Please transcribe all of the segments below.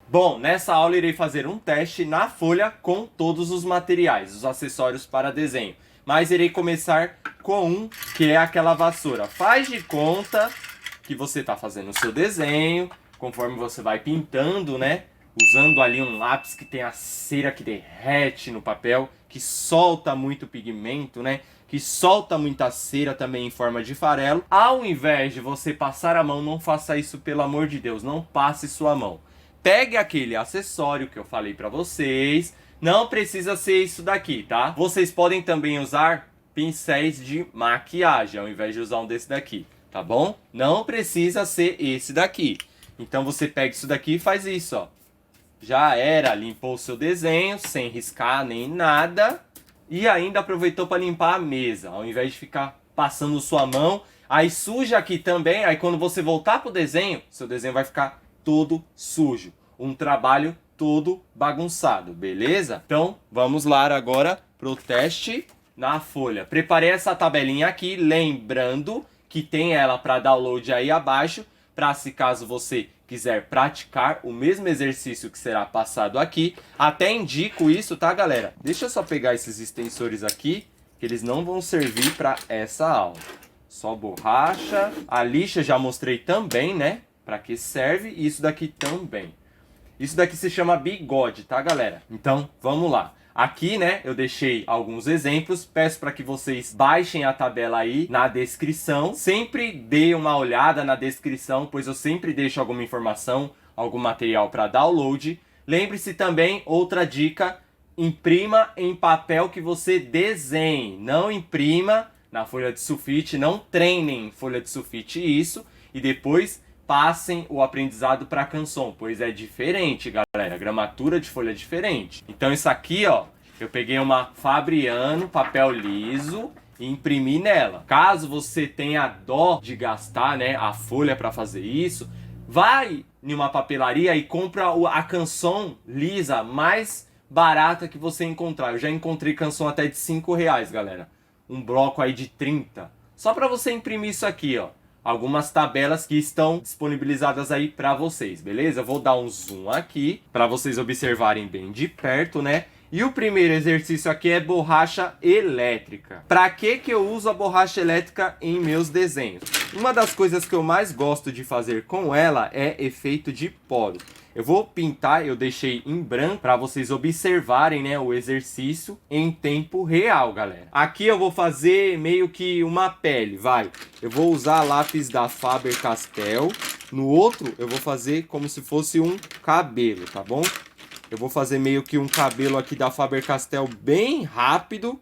Bom, nessa aula irei fazer um teste na folha com todos os materiais, os acessórios para desenho. Mas irei começar com um que é aquela vassoura. Faz de conta que você está fazendo o seu desenho, conforme você vai pintando, né? Usando ali um lápis que tem a cera que derrete no papel, que solta muito pigmento, né? Que solta muita cera também em forma de farelo. Ao invés de você passar a mão, não faça isso, pelo amor de Deus, não passe sua mão. Pegue aquele acessório que eu falei para vocês. Não precisa ser isso daqui, tá? Vocês podem também usar pincéis de maquiagem, ao invés de usar um desse daqui, tá bom? Não precisa ser esse daqui. Então você pega isso daqui e faz isso, ó. Já era, limpou o seu desenho, sem riscar nem nada. E ainda aproveitou para limpar a mesa, ao invés de ficar passando sua mão. Aí suja aqui também, aí quando você voltar pro desenho, seu desenho vai ficar todo sujo. Um trabalho todo bagunçado, beleza? Então, vamos lá agora pro teste na folha. Preparei essa tabelinha aqui, lembrando que tem ela para download aí abaixo, para se caso você quiser praticar o mesmo exercício que será passado aqui. Até indico isso, tá, galera? Deixa eu só pegar esses extensores aqui, que eles não vão servir para essa aula. Só borracha. A lixa já mostrei também, né? Para que serve, e isso daqui também. Isso daqui se chama bigode, tá, galera? Então, vamos lá. Aqui, né, eu deixei alguns exemplos. Peço para que vocês baixem a tabela aí na descrição. Sempre dê uma olhada na descrição, pois eu sempre deixo alguma informação, algum material para download. Lembre-se também, outra dica, imprima em papel que você desenhe. Não imprima na folha de sulfite, não treinem em folha de sulfite isso. E depois passem o aprendizado para canção, pois é diferente, galera. A gramatura de folha é diferente. Então isso aqui, ó, eu peguei uma Fabriano, papel liso, e imprimi nela. Caso você tenha dó de gastar, né, a folha para fazer isso, vai em uma papelaria e compra a canção lisa mais barata que você encontrar. Eu já encontrei canção até de R$ 5, galera. Um bloco aí de 30. Só para você imprimir isso aqui, ó. Algumas tabelas que estão disponibilizadas aí para vocês, beleza? Eu vou dar um zoom aqui para vocês observarem bem de perto, né? E o primeiro exercício aqui é borracha elétrica. Para que eu uso a borracha elétrica em meus desenhos? Uma das coisas que eu mais gosto de fazer com ela é efeito de poros. Eu vou pintar, eu deixei em branco para vocês observarem, né, o exercício em tempo real, galera. Aqui eu vou fazer meio que uma pele, vai. Eu vou usar lápis da Faber-Castell. No outro eu vou fazer como se fosse um cabelo, tá bom? Eu vou fazer meio que um cabelo aqui da Faber-Castell bem rápido.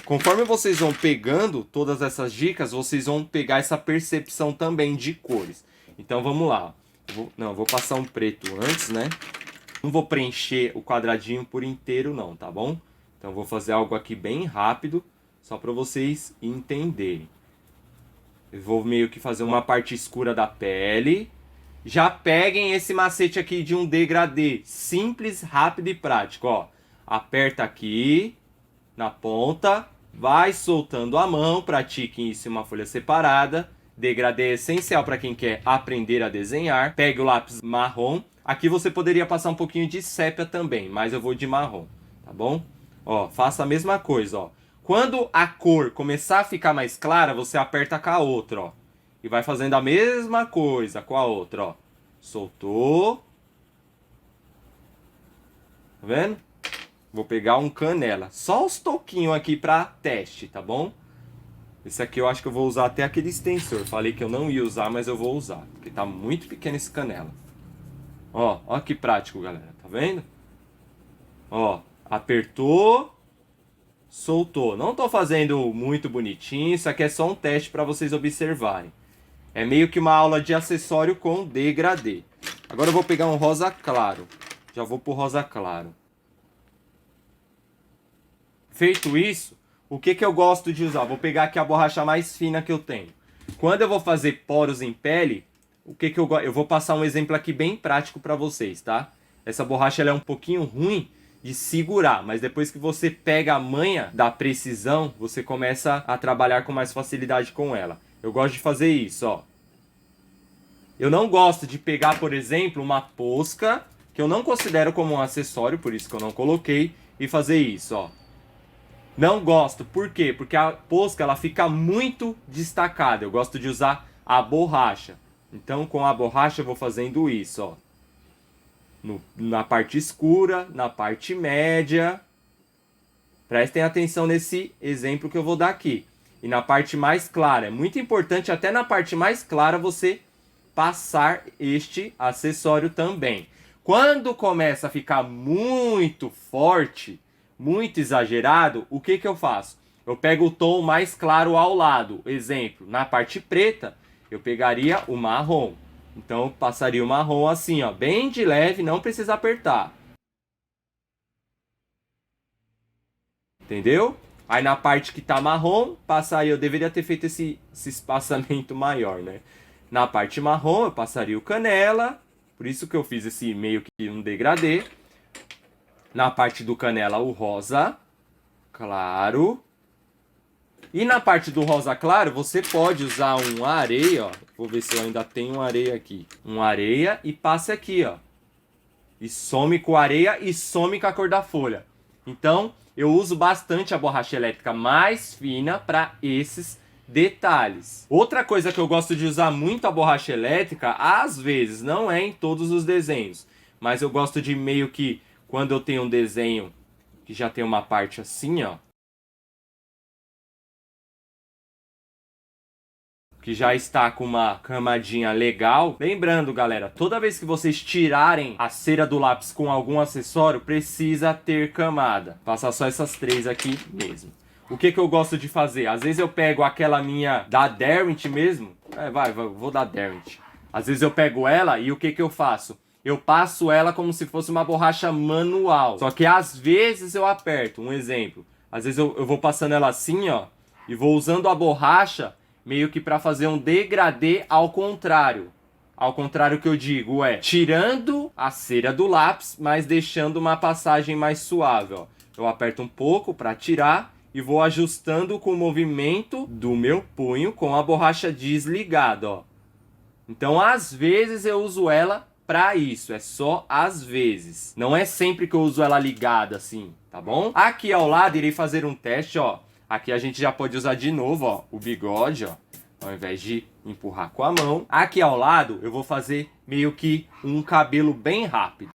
Conforme vocês vão pegando todas essas dicas, vocês vão pegar essa percepção também de cores. Então vamos lá. Vou passar um preto antes, né? Não vou preencher o quadradinho por inteiro não, tá bom? Então vou fazer algo aqui bem rápido, só para vocês entenderem. Eu vou meio que fazer uma parte escura da pele. Já peguem esse macete aqui de um degradê. Simples, rápido e prático, ó. Aperta aqui na ponta, vai soltando a mão, pratique isso em uma folha separada. Degradê é essencial para quem quer aprender a desenhar. Pegue o lápis marrom. Aqui você poderia passar um pouquinho de sépia também, mas eu vou de marrom, tá bom? Ó, faça a mesma coisa, ó. Quando a cor começar a ficar mais clara, você aperta com a outra, ó. E vai fazendo a mesma coisa com a outra, ó. Soltou. Tá vendo? Vou pegar um canela. Só os toquinhos aqui para teste, tá bom? Esse aqui eu acho que eu vou usar até aquele extensor. Falei que eu não ia usar, mas eu vou usar. Porque tá muito pequeno esse canela. Ó, ó que prático, galera. Tá vendo? Ó, apertou, soltou. Não tô fazendo muito bonitinho. Isso aqui é só um teste para vocês observarem. É meio que uma aula de acessório com degradê. Agora eu vou pegar um rosa claro. Já vou pro rosa claro. Feito isso, o que eu gosto de usar? Vou pegar aqui a borracha mais fina que eu tenho. Quando eu vou fazer poros em pele, eu vou passar um exemplo aqui bem prático para vocês, tá? Essa borracha ela é um pouquinho ruim de segurar, mas depois que você pega a manha da precisão, você começa a trabalhar com mais facilidade com ela. Eu gosto de fazer isso, ó. Eu não gosto de pegar, por exemplo, uma posca, que eu não considero como um acessório, por isso que eu não coloquei, e fazer isso, ó. Não gosto, por quê? Porque a posca ela fica muito destacada. Eu gosto de usar a borracha. Então, com a borracha eu vou fazendo isso, ó. Na parte escura, na parte média. Prestem atenção nesse exemplo que eu vou dar aqui. E na parte mais clara. É muito importante, até na parte mais clara, você passar este acessório também. Quando começa a ficar muito forte, muito exagerado, o que eu faço? Eu pego o tom mais claro ao lado. Exemplo, na parte preta, eu pegaria o marrom. Então, eu passaria o marrom assim, ó, bem de leve, não precisa apertar. Entendeu? Aí na parte que tá marrom, passaria, eu deveria ter feito esse espaçamento maior, né? Na parte marrom, eu passaria o canela, por isso que eu fiz esse meio que um degradê. Na parte do canela, o rosa claro. E na parte do rosa claro, você pode usar um areia, ó. Vou ver se eu ainda tenho um areia aqui. Um areia e passe aqui, ó. E some com a areia e some com a cor da folha. Então, eu uso bastante a borracha elétrica mais fina para esses detalhes. Outra coisa que eu gosto de usar muito a borracha elétrica, às vezes, não é em todos os desenhos, mas eu gosto de meio que, quando eu tenho um desenho que já tem uma parte assim, ó, que já está com uma camadinha legal. Lembrando, galera, toda vez que vocês tirarem a cera do lápis com algum acessório, precisa ter camada. Passar só essas três aqui mesmo. O que eu gosto de fazer? Às vezes eu pego aquela minha da Derwent mesmo. Vou dar Derwent. Às vezes eu pego ela e o que eu faço? Eu passo ela como se fosse uma borracha manual. Só que às vezes eu aperto. Um exemplo. Às vezes eu vou passando ela assim, ó. E vou usando a borracha meio que para fazer um degradê ao contrário. Ao contrário que eu digo é tirando a cera do lápis, mas deixando uma passagem mais suave, ó. Eu aperto um pouco para tirar e vou ajustando com o movimento do meu punho com a borracha desligada, ó. Então, às vezes eu uso ela para isso, é só às vezes. Não é sempre que eu uso ela ligada assim, tá bom? Aqui ao lado irei fazer um teste, ó. Aqui a gente já pode usar de novo, ó, o bigode, ó, ao invés de empurrar com a mão. Aqui ao lado eu vou fazer meio que um cabelo bem rápido.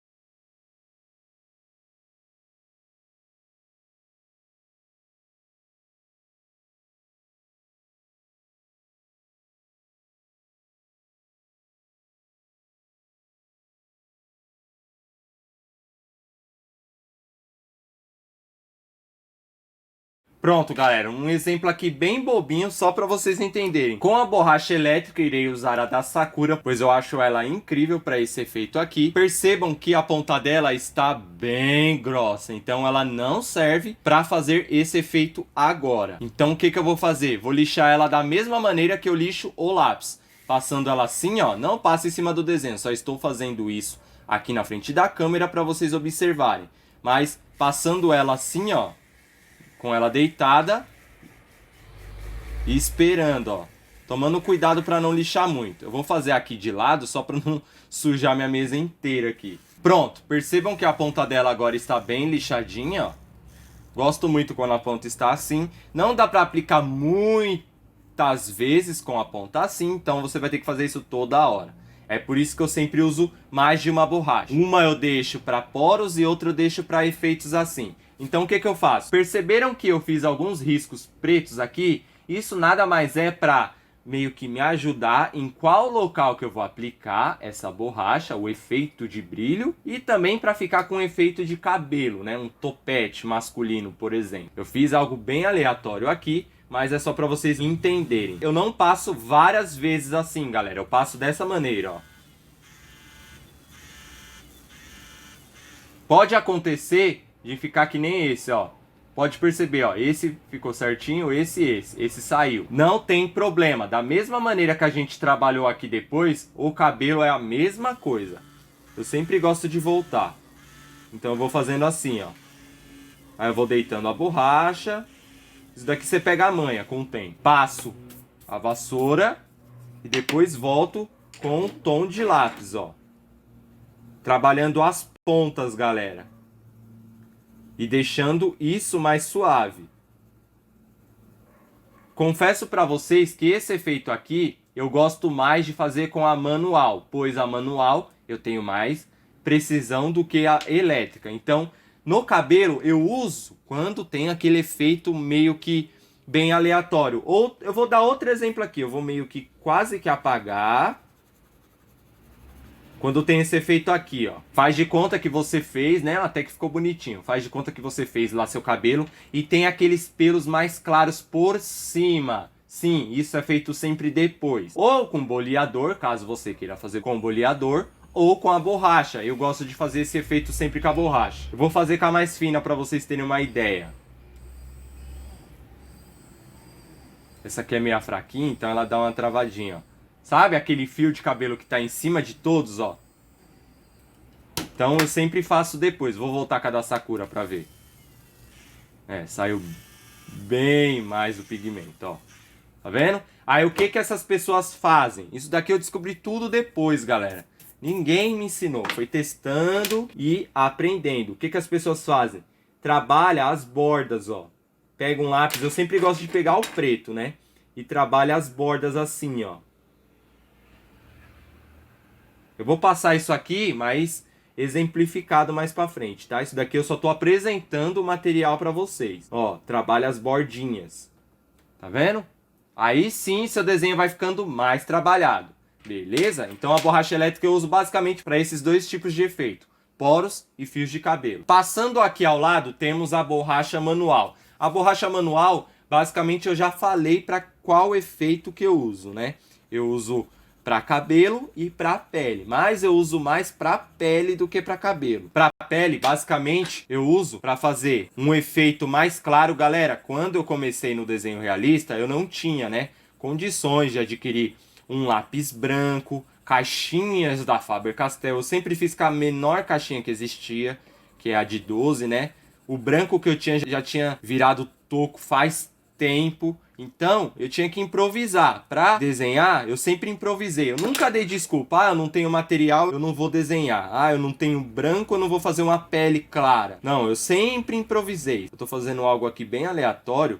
Pronto, galera, um exemplo aqui bem bobinho só para vocês entenderem. Com a borracha elétrica irei usar a da Sakura, pois eu acho ela incrível para esse efeito aqui. Percebam que a ponta dela está bem grossa, então ela não serve para fazer esse efeito agora. Então o que eu vou fazer? Vou lixar ela da mesma maneira que eu lixo o lápis. Passando ela assim, ó, não passa em cima do desenho, só estou fazendo isso aqui na frente da câmera para vocês observarem. Mas passando ela assim, ó, com ela deitada e esperando, ó. Tomando cuidado para não lixar muito. Eu vou fazer aqui de lado só para não sujar minha mesa inteira aqui. Pronto, percebam que a ponta dela agora está bem lixadinha, ó. Gosto muito quando a ponta está assim. Não dá para aplicar muitas vezes com a ponta assim, então você vai ter que fazer isso toda hora. É por isso que eu sempre uso mais de uma borracha. Uma eu deixo para poros e outra eu deixo para efeitos assim. Então o que eu faço? Perceberam que eu fiz alguns riscos pretos aqui? Isso nada mais é para meio que me ajudar em qual local que eu vou aplicar essa borracha, o efeito de brilho, e também para ficar com um efeito de cabelo, né? Um topete masculino, por exemplo. Eu fiz algo bem aleatório aqui, mas é só para vocês entenderem. Eu não passo várias vezes assim, galera. Eu passo dessa maneira, ó. Pode acontecer de ficar que nem esse, ó. Pode perceber, ó, esse ficou certinho, esse saiu. Não tem problema. Da mesma maneira que a gente trabalhou aqui depois, o cabelo é a mesma coisa. Eu sempre gosto de voltar. Então eu vou fazendo assim, ó. Aí eu vou deitando a borracha. Isso daqui você pega a manha com o tempo. Passo a vassoura e depois volto com o tom de lápis, ó. Trabalhando as pontas, galera. E deixando isso mais suave. Confesso para vocês que esse efeito aqui eu gosto mais de fazer com a manual, pois a manual eu tenho mais precisão do que a elétrica. Então, no cabelo eu uso quando tem aquele efeito meio que bem aleatório. Ou eu vou dar outro exemplo aqui, eu vou meio que quase que apagar. Quando tem esse efeito aqui, ó. Faz de conta que você fez, né? Até que ficou bonitinho. Faz de conta que você fez lá seu cabelo e tem aqueles pelos mais claros por cima. Sim, isso é feito sempre depois. Ou com boleador, caso você queira fazer com boleador, ou com a borracha. Eu gosto de fazer esse efeito sempre com a borracha. Eu vou fazer com a mais fina para vocês terem uma ideia. Essa aqui é meio fraquinha, então ela dá uma travadinha, ó. Sabe aquele fio de cabelo que tá em cima de todos, ó? Então eu sempre faço depois. Vou voltar com a da Sakura pra ver. É, saiu bem mais o pigmento, ó. Tá vendo? Aí o que que essas pessoas fazem? Isso daqui eu descobri tudo depois, galera. Ninguém me ensinou. Foi testando e aprendendo. O que que as pessoas fazem? Trabalha as bordas, ó. Pega um lápis. Eu sempre gosto de pegar o preto, né? E trabalha as bordas assim, ó. Eu vou passar isso aqui, mas exemplificado mais pra frente, tá? Isso daqui eu só tô apresentando o material pra vocês. Ó, trabalha as bordinhas. Tá vendo? Aí sim, seu desenho vai ficando mais trabalhado. Beleza? Então a borracha elétrica eu uso basicamente para esses dois tipos de efeito. Poros e fios de cabelo. Passando aqui ao lado, temos a borracha manual. A borracha manual, basicamente eu já falei para qual efeito que eu uso, né? Eu uso para cabelo e para pele, mas eu uso mais para pele do que para cabelo. Para pele, basicamente, eu uso para fazer um efeito mais claro. Galera, quando eu comecei no desenho realista, eu não tinha, né, condições de adquirir um lápis branco, caixinhas da Faber-Castell. Eu sempre fiz com a menor caixinha que existia, que é a de 12, né? O branco que eu tinha já tinha virado toco faz tempo. Então, eu tinha que improvisar. Para desenhar, eu sempre improvisei. Eu nunca dei desculpa. Ah, eu não tenho material, eu não vou desenhar. Ah, eu não tenho branco, eu não vou fazer uma pele clara. Não, eu sempre improvisei. Eu tô fazendo algo aqui bem aleatório,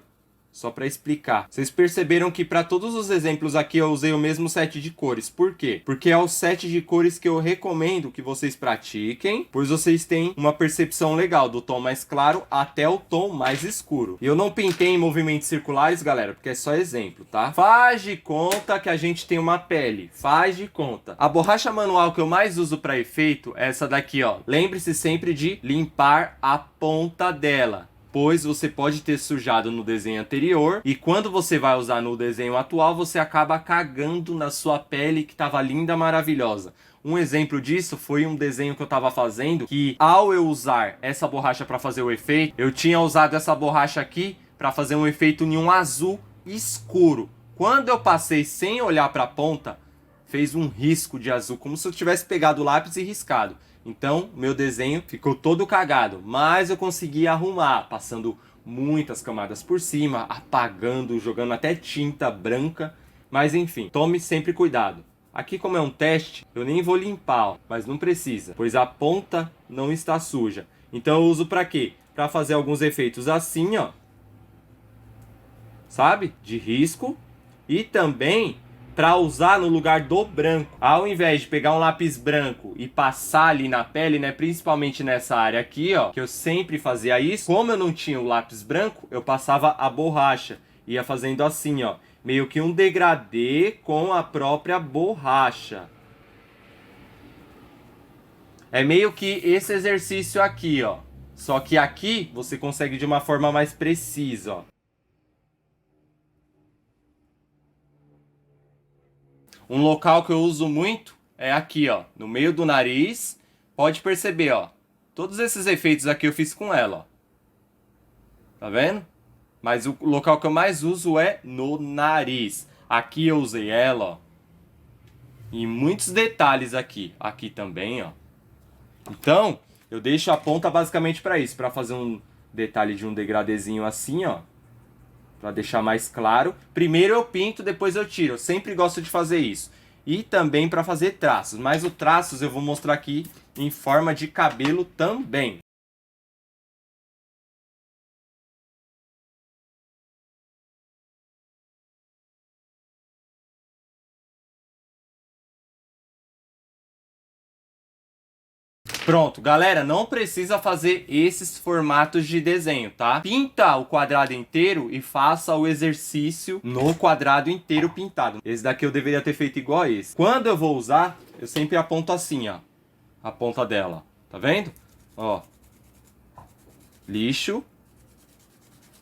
só para explicar. Vocês perceberam que para todos os exemplos aqui eu usei o mesmo set de cores. Por quê? Porque é o set de cores que eu recomendo que vocês pratiquem, pois vocês têm uma percepção legal do tom mais claro até o tom mais escuro. E eu não pintei em movimentos circulares, galera, porque é só exemplo, tá? Faz de conta que a gente tem uma pele. Faz de conta. A borracha manual que eu mais uso para efeito é essa daqui, ó. Lembre-se sempre de limpar a ponta dela, pois você pode ter sujado no desenho anterior e quando você vai usar no desenho atual, você acaba cagando na sua pele que estava linda, maravilhosa. Um exemplo disso foi um desenho que eu estava fazendo, que ao eu usar essa borracha para fazer o efeito, eu tinha usado essa borracha aqui para fazer um efeito em um azul escuro. Quando eu passei sem olhar para a ponta, fez um risco de azul, como se eu tivesse pegado o lápis e riscado. Então, meu desenho ficou todo cagado, mas eu consegui arrumar, passando muitas camadas por cima, apagando, jogando até tinta branca. Mas enfim, tome sempre cuidado. Aqui, como é um teste, eu nem vou limpar, ó, mas não precisa, pois a ponta não está suja. Então eu uso para quê? Para fazer alguns efeitos assim, ó. Sabe? De risco. E também para usar no lugar do branco. Ao invés de pegar um lápis branco e passar ali na pele, né, principalmente nessa área aqui, ó, que eu sempre fazia isso, como eu não tinha o lápis branco, eu passava a borracha, ia fazendo assim, ó, meio que um degradê com a própria borracha. É meio que esse exercício aqui, ó, só que aqui você consegue de uma forma mais precisa, ó. Um local que eu uso muito é aqui, ó, no meio do nariz. Pode perceber, ó. Todos esses efeitos aqui eu fiz com ela, ó. Tá vendo? Mas o local que eu mais uso é no nariz. Aqui eu usei ela, ó. E muitos detalhes aqui. Aqui também, ó. Então, eu deixo a ponta basicamente para isso. Para fazer um detalhe de um degradezinho assim, ó. Para deixar mais claro. Primeiro eu pinto, depois eu tiro. Eu sempre gosto de fazer isso. e também para fazer traços. Mas os traços eu vou mostrar aqui em forma de cabelo também. Pronto, galera, não precisa fazer esses formatos de desenho, tá? Pinta o quadrado inteiro e faça o exercício no quadrado inteiro pintado. Esse daqui eu deveria ter feito igual a esse. Quando eu vou usar, eu sempre aponto assim, ó. A ponta dela, tá vendo? Ó. Lixo.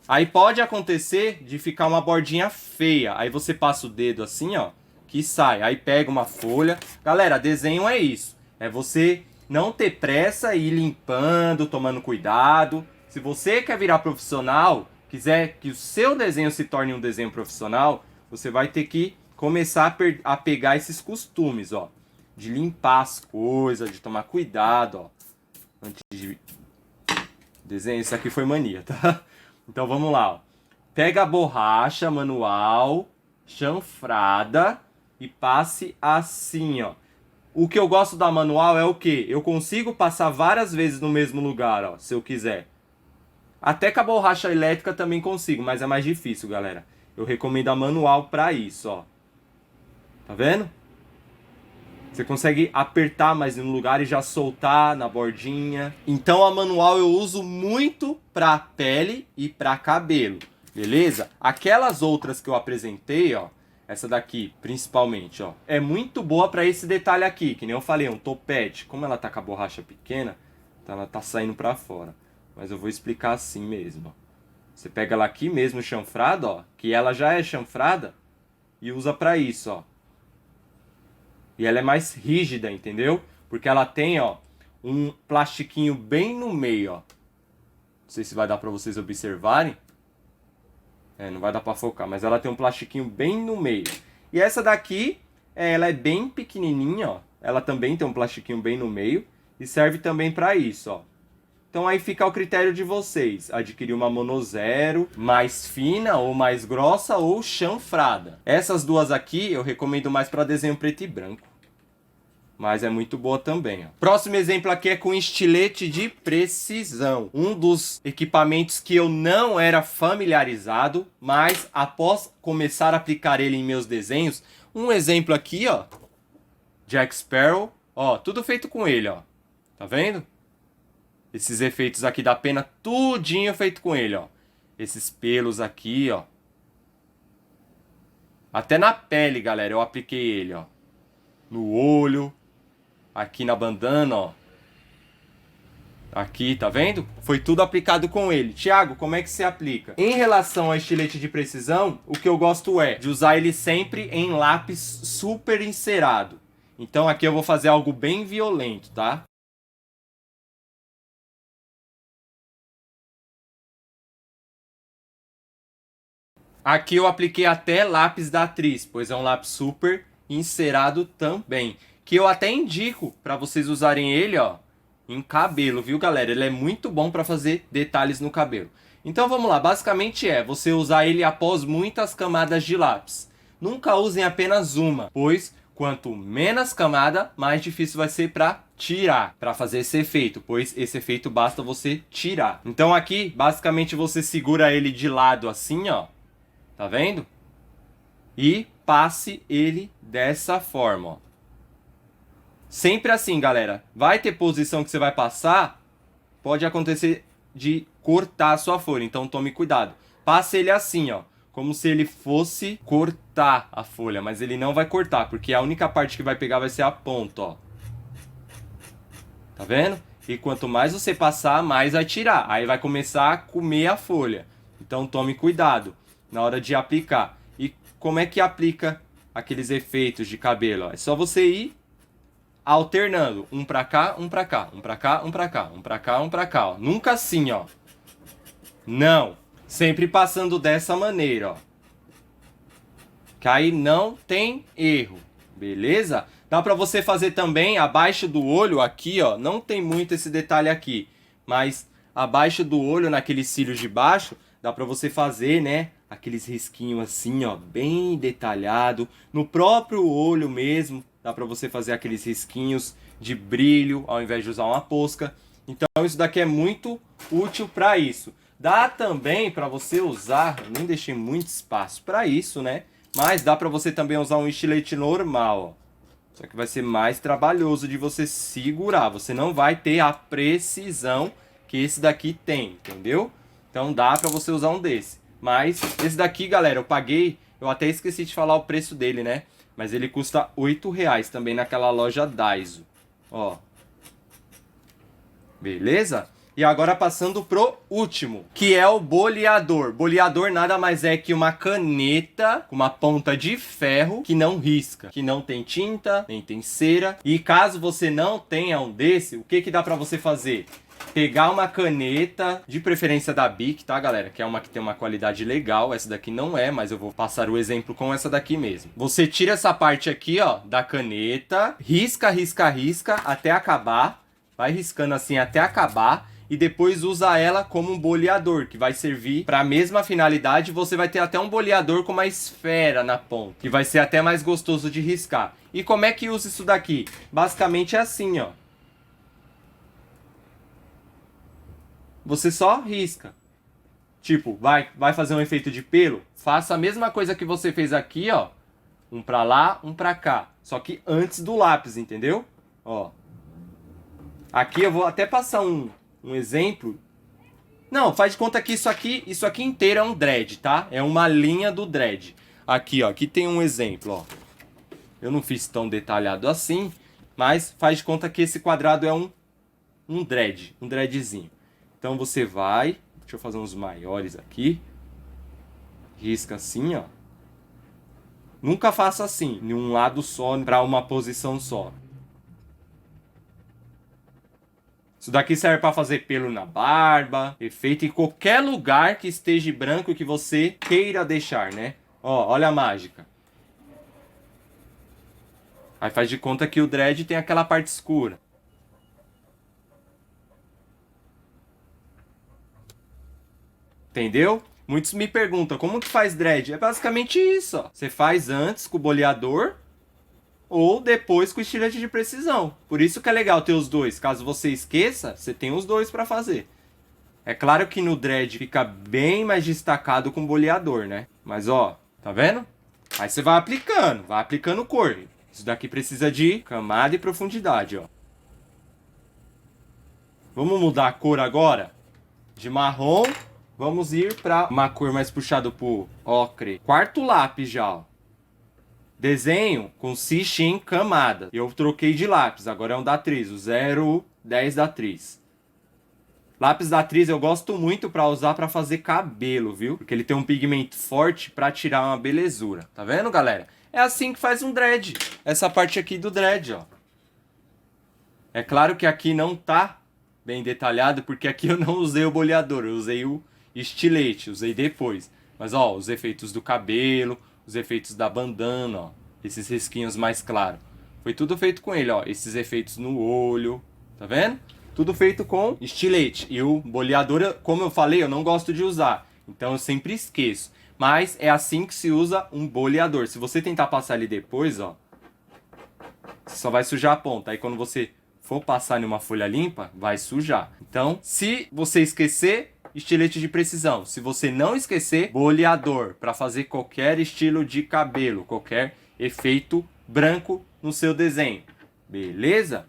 Aí pode acontecer de ficar uma bordinha feia. Aí você passa o dedo assim, ó, que sai. Aí pega uma folha. Galera, desenho é isso. É você não ter pressa e ir limpando, tomando cuidado. Se você quer virar profissional, quiser que o seu desenho se torne um desenho profissional, você vai ter que começar a pegar esses costumes, ó. De limpar as coisas, de tomar cuidado, ó. Antes de desenho, isso aqui foi mania, tá? Então vamos lá, ó. Pega a borracha manual, chanfrada e passe assim, ó. O que eu gosto da manual é o quê? Eu consigo passar várias vezes no mesmo lugar, ó, se eu quiser. Até com a borracha elétrica também consigo, mas é mais difícil, galera. Eu recomendo a manual pra isso, ó. Tá vendo? Você consegue apertar mais no lugar e já soltar na bordinha. Então a manual eu uso muito pra pele e pra cabelo, beleza? Aquelas outras que eu apresentei, ó, essa daqui principalmente, ó, é muito boa pra esse detalhe aqui, que nem eu falei, um topete. Como ela tá com a borracha pequena, então ela tá saindo pra fora. Mas eu vou explicar assim mesmo, ó. Você pega ela aqui mesmo chanfrada, ó, que ela já é chanfrada, e usa pra isso, ó. E ela é mais rígida, entendeu? Porque ela tem, ó, um plastiquinho bem no meio, ó. Não sei se vai dar pra vocês observarem. É, não vai dar pra focar, mas ela tem um plastiquinho bem no meio. E essa daqui, ela é bem pequenininha, ó. Ela também tem um plastiquinho bem no meio e serve também pra isso, ó. Então aí fica ao critério de vocês, adquirir uma monozero mais fina ou mais grossa ou chanfrada. Essas duas aqui eu recomendo mais para desenho preto e branco, mas é muito boa também, ó. Próximo exemplo aqui é com estilete de precisão. Um dos equipamentos que eu não era familiarizado, mas após começar a aplicar ele em meus desenhos, um exemplo aqui, ó, Jack Sparrow, ó, tudo feito com ele, ó. Tá vendo? Esses efeitos aqui da pena, tudinho feito com ele, ó. Esses pelos aqui, ó. Até na pele, galera, eu apliquei ele, ó. No olho. Aqui na bandana, ó. Aqui, tá vendo? Foi tudo aplicado com ele. Thiago, como é que se aplica? Em relação ao estilete de precisão, o que eu gosto é de usar ele sempre em lápis super encerado. Então aqui eu vou fazer algo bem violento, tá? Aqui eu apliquei até lápis da atriz, pois é um lápis super encerado também. Que eu até indico para vocês usarem ele, ó, em cabelo, viu, galera? Ele é muito bom para fazer detalhes no cabelo. Então vamos lá, basicamente é você usar ele após muitas camadas de lápis. Nunca usem apenas uma, pois quanto menos camada, mais difícil vai ser para tirar, para fazer esse efeito, pois esse efeito basta você tirar. Então aqui, basicamente você segura ele de lado assim, ó. Tá vendo? E passe ele dessa forma, ó. Sempre assim, galera. Vai ter posição que você vai passar, pode acontecer de cortar a sua folha, então tome cuidado. Passe ele assim, ó, como se ele fosse cortar a folha, mas ele não vai cortar, porque a única parte que vai pegar vai ser a ponta, ó. Tá vendo? E quanto mais você passar, mais vai tirar. Aí vai começar a comer a folha. Então tome cuidado na hora de aplicar. E como é que aplica aqueles efeitos de cabelo? Ó? É só você ir alternando, um pra cá, um pra cá, um pra cá, um pra cá, um pra cá, um pra cá, ó. Nunca assim, ó. Não, sempre passando dessa maneira, ó. Que aí não tem erro, beleza? Dá pra você fazer também abaixo do olho aqui, ó. Não tem muito esse detalhe aqui, mas abaixo do olho, naqueles cílios de baixo, dá pra você fazer, né, aqueles risquinhos assim, ó, bem detalhado. No próprio olho mesmo, dá pra você fazer aqueles risquinhos de brilho, ao invés de usar uma posca. Então isso daqui é muito útil para isso. Dá também para você usar, eu nem deixei muito espaço para isso, né? Mas dá para você também usar um estilete normal, ó. Só que vai ser mais trabalhoso de você segurar. Você não vai ter a precisão que esse daqui tem, entendeu? Então dá pra você usar um desse. Mas esse daqui, galera, eu paguei... Eu até esqueci de falar o preço dele, né? Mas ele custa R$8 também naquela loja Daiso. Ó. Beleza? E agora passando pro último, que é o boleador. Boleador nada mais é que uma caneta com uma ponta de ferro que não risca, que não tem tinta, nem tem cera. E caso você não tenha um desse, o que dá pra você fazer? Pegar uma caneta, de preferência da Bic, tá, galera? Que é uma que tem uma qualidade legal. Essa daqui não é, mas eu vou passar o exemplo com essa daqui mesmo. Você tira essa parte aqui, ó, da caneta, risca, risca, risca até acabar. Vai riscando assim até acabar. E depois usa ela como um boleador, que vai servir para a mesma finalidade. Você vai ter até um boleador com uma esfera na ponta, que vai ser até mais gostoso de riscar. E como é que usa isso daqui? Basicamente é assim, ó. Você só risca. Tipo, vai fazer um efeito de pelo? Faça a mesma coisa que você fez aqui, ó. Um pra lá, um pra cá. Só que antes do lápis, entendeu? Ó. Aqui eu vou até passar um exemplo. Não, faz de conta que isso aqui inteiro é um dread, tá? É uma linha do dread. Aqui, ó, aqui tem um exemplo, ó. Eu não fiz tão detalhado assim, mas faz de conta que esse quadrado é um dread, um dreadzinho. Então você vai, deixa eu fazer uns maiores aqui. Risca assim, ó. Nunca faça assim, em um lado só, para uma posição só. Isso daqui serve para fazer pelo na barba, efeito em qualquer lugar que esteja branco que você queira deixar, né? Ó, olha a mágica. Aí faz de conta que o dread tem aquela parte escura. Entendeu? Muitos me perguntam, como que faz dread? É basicamente isso, ó. Você faz antes com o boleador ou depois com o estilete de precisão. Por isso que é legal ter os dois. Caso você esqueça, você tem os dois para fazer. É claro que no dread fica bem mais destacado com o boleador, né? Mas ó, tá vendo? Aí você vai aplicando cor. Isso daqui precisa de camada e profundidade, ó. Vamos mudar a cor agora? De marrom, vamos ir para uma cor mais puxada pro ocre. Quarto lápis já, ó. Desenho consiste em camada. Eu troquei de lápis, agora é um da Atriz, o 010 da Atriz. Lápis da Atriz eu gosto muito para usar para fazer cabelo, viu? Porque ele tem um pigmento forte para tirar uma belezura. Tá vendo, galera? É assim que faz um dread. Essa parte aqui do dread, ó. É claro que aqui não tá bem detalhado, porque aqui eu não usei o boleador, eu usei o estilete, usei depois. Mas ó, os efeitos do cabelo, os efeitos da bandana, ó, esses risquinhos mais claros. Foi tudo feito com ele, ó, esses efeitos no olho, tá vendo? Tudo feito com estilete. E o boleador, como eu falei, eu não gosto de usar, então eu sempre esqueço. Mas é assim que se usa um boleador. Se você tentar passar ali depois, ó, você só vai sujar a ponta. Aí quando você for passar em uma folha limpa, vai sujar. Então, se você esquecer, estilete de precisão. Se você não esquecer, boleador, para fazer qualquer estilo de cabelo, qualquer efeito branco no seu desenho. Beleza?